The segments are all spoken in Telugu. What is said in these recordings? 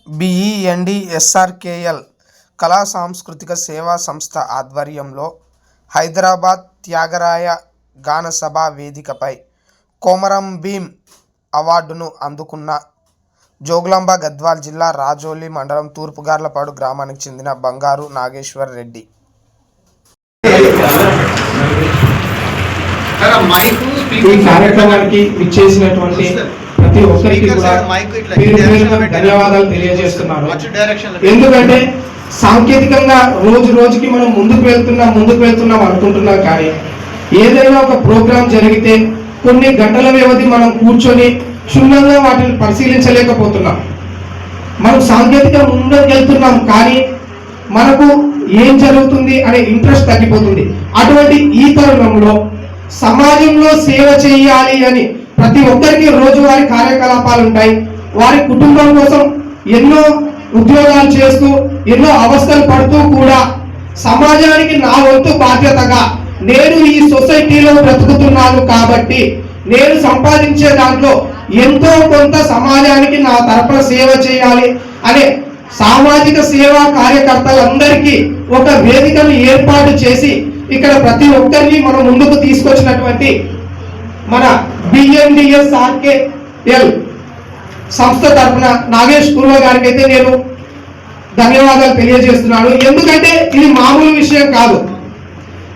BENDSRKL కళా సాంస్కృతిక సేవా సంస్థ ఆధ్వర్యంలో హైదరాబాద్ త్యాగరాయ గాన సభ వేదికపై కొమరం భీం అవార్డును అందుకున్న జోగులాంబ గద్వాల జిల్లా రాజోలి మండలం తూర్పుగార్లపాడు గ్రామానికి చెందిన బంగారు నాగేశ్వర్ రెడ్డి. ఈ కార్యక్రమానికి ఇచ్చేసినటువంటి ప్రతి ఒక్కరికి కూడా ధన్యవాదాలు తెలియజేస్తున్నాను. ఎందుకంటే సాంకేతికంగా రోజు రోజుకి మనం ముందుకు వెళ్తున్నాం అనుకుంటున్నాం, కానీ ఏదైనా ఒక ప్రోగ్రాం జరిగితే కొన్ని గంటల వ్యవధి మనం కూర్చొని క్షుణ్ణంగా వాటిని పరిశీలించలేకపోతున్నాం. మనం సాంకేతికంగా ముందుకు వెళ్తున్నాం, కానీ మనకు ఏం జరుగుతుంది అనే ఇంట్రెస్ట్ తగ్గిపోతుంది. అటువంటి ఈ తరుణంలో సమాజంలో సేవ చేయాలి అని ప్రతి ఒక్కరికి రోజువారీ కార్యకలాపాలు ఉంటాయి. వారి కుటుంబం కోసం ఎన్నో ఉద్యోగాలు చేస్తూ ఎన్నో అవస్థలు పడుతూ కూడా సమాజానికి నా వంతు బాధ్యతగా నేను ఈ సొసైటీలో బ్రతుకుతున్నాను కాబట్టి నేను సంపాదించే దాంట్లో ఎంతో కొంత సమాజానికి నా తరపున సేవ చేయాలి అనే సామాజిక సేవా కార్యకర్తలందరికీ ఒక వేదికను ఏర్పాటు చేసి ఇక్కడ ప్రతి ఒక్కరిని మనం ముందుకు తీసుకొచ్చినటువంటి మన BENDSRKL సంస్థ తరఫున నాగేష్ కుర్వ గారికి అయితే నేను ధన్యవాదాలు తెలియజేస్తున్నాను. ఎందుకంటే ఇది మామూలు విషయం కాదు.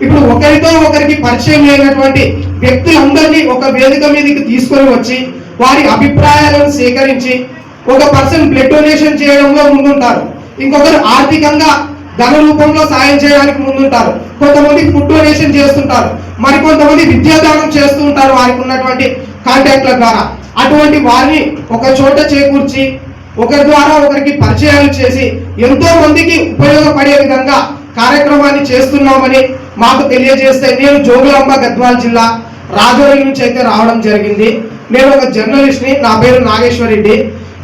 ఇప్పుడు ఒకరితో ఒకరికి పరిచయం లేనటువంటి వ్యక్తులందరినీ ఒక వేదిక మీదకి తీసుకొని వచ్చి వారి అభిప్రాయాలను సేకరించి ఒక పర్సన్ బ్లడ్ డొనేషన్ చేయడంలో ముందుంటారు, ఇంకొకరు ఆర్థికంగా ధన రూపంలో సాయం చేయడానికి ముందుంటారు, కొంతమంది ఫుడ్ డొనేషన్ చేస్తుంటారు, మరికొంతమంది విద్యాదానం చేస్తూ ఉంటారు వారికి ఉన్నటువంటి కాంటాక్ట్ల ద్వారా. అటువంటి వారిని ఒక చోట చేకూర్చి ఒకరి ద్వారా ఒకరికి పరిచయాలు చేసి ఎంతో మందికి ఉపయోగపడే విధంగా కార్యక్రమాన్ని చేస్తున్నామని మాకు తెలియజేస్తే నేను జోగులాంబ గద్వాల జిల్లా రాజోలి నుంచి అయితే రావడం జరిగింది. నేను ఒక జర్నలిస్ట్ని, నా పేరు నాగేశ్వర్ రెడ్డి.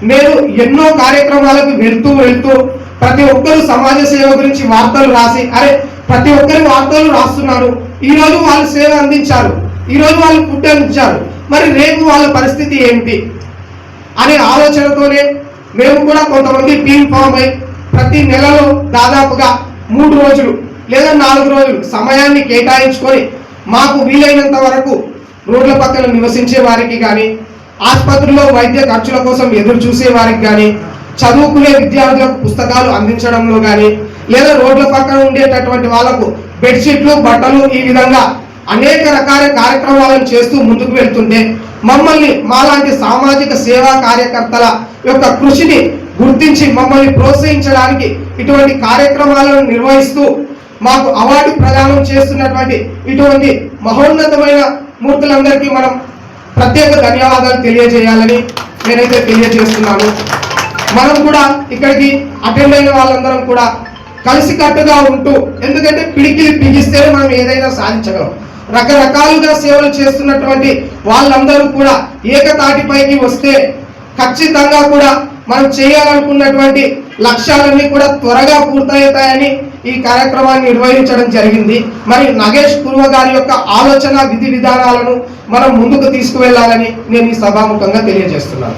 నేను ఎన్నో కార్యక్రమాలకు వెళ్తూ ప్రతి ఒక్కరు సమాజ సేవ గురించి వార్తలు రాసి ప్రతి ఒక్కరి వార్తలు రాస్తున్నారు. ఈరోజు వాళ్ళు సేవ అందించారు, ఈరోజు వాళ్ళు ఫుడ్ అందించారు, మరి రేపు వాళ్ళ పరిస్థితి ఏమిటి అనే ఆలోచనతోనే మేము కూడా కొంతమంది టీం ఫామ్ అయి ప్రతి నెలలో దాదాపుగా 3 రోజులు లేదా 4 రోజులు సమయాన్ని కేటాయించుకొని మాకు వీలైనంత వరకు రోడ్ల పక్కన నివసించే వారికి కానీ, ఆసుపత్రుల్లో వైద్య ఖర్చుల కోసం ఎదురు చూసే వారికి కానీ, చదువుకునే విద్యార్థులకు పుస్తకాలు అందించడంలో కానీ, లేదా రోడ్ల పక్కన ఉండేటటువంటి వాళ్ళకు బెడ్షీట్లు, బట్టలు, ఈ విధంగా అనేక రకాల కార్యక్రమాలను చేస్తూ ముందుకు వెళ్తుంటే మమ్మల్ని మాలాంటి సామాజిక సేవా కార్యకర్తల యొక్క కృషిని గుర్తించి మమ్మల్ని ప్రోత్సహించడానికి ఇటువంటి కార్యక్రమాలను నిర్వహిస్తూ మాకు అవార్డు ప్రదానం చేస్తున్నటువంటి ఇటువంటి మహోన్నతమైన మూర్తులందరికీ మనం ప్రత్యేక ధన్యవాదాలు తెలియజేయాలని నేనైతే తెలియజేస్తున్నాను. మనం కూడా ఇక్కడికి అటెండ్ అయిన వాళ్ళందరం కూడా కలిసికట్టుగా ఉంటూ, ఎందుకంటే పిడికిలి బిగిస్తేనే మనం ఏదైనా సాధించగలం. రకరకాలుగా సేవలు చేస్తున్నటువంటి వాళ్ళందరూ కూడా ఏకతాటిపైకి వస్తే ఖచ్చితంగా కూడా మనం చేయాలనుకున్నటువంటి లక్ష్యాలన్నీ కూడా త్వరగా పూర్తవుతాయని ఈ కార్యక్రమాన్ని నిర్వహించడం జరిగింది. మరి నాగేష్ కుర్వ గారి యొక్క ఆలోచన విధి విధానాలను మనం ముందుకు తీసుకువెళ్లాలని నేను ఈ సభాముఖంగా తెలియజేస్తున్నాను.